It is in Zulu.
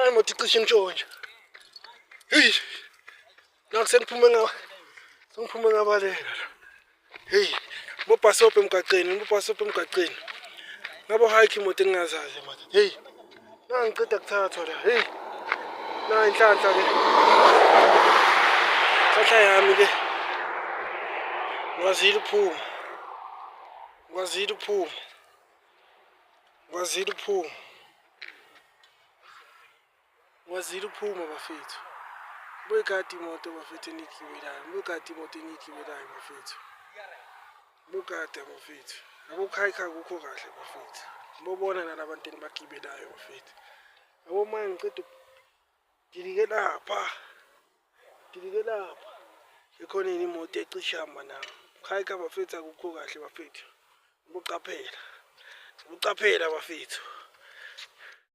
Hayi moto icishe intshontsha. Hey. Sengiphume ngabaleka. Hey, bobhasobha emgaqweni. Ngabo hike imoto engingazazi manje. Hey. Ngiceda kuthathwa la. Hey. Na inhlanhla ke. Inhlanhla yami ke. Ngwazile uphuma bafethu. Buyikati imoto bafethu enikiwelayo. Bafethu. Bukade bafethu. Akukhayikha akukho kahle bafethu. Bobona nalabantu enibagibelayo bafethu. Yabo manje ngiceda dilike lapha. Ikhona imoto ecishamba nawo. Khayikha bafethu akukho kahle bafethu. Buqaphela bafethu.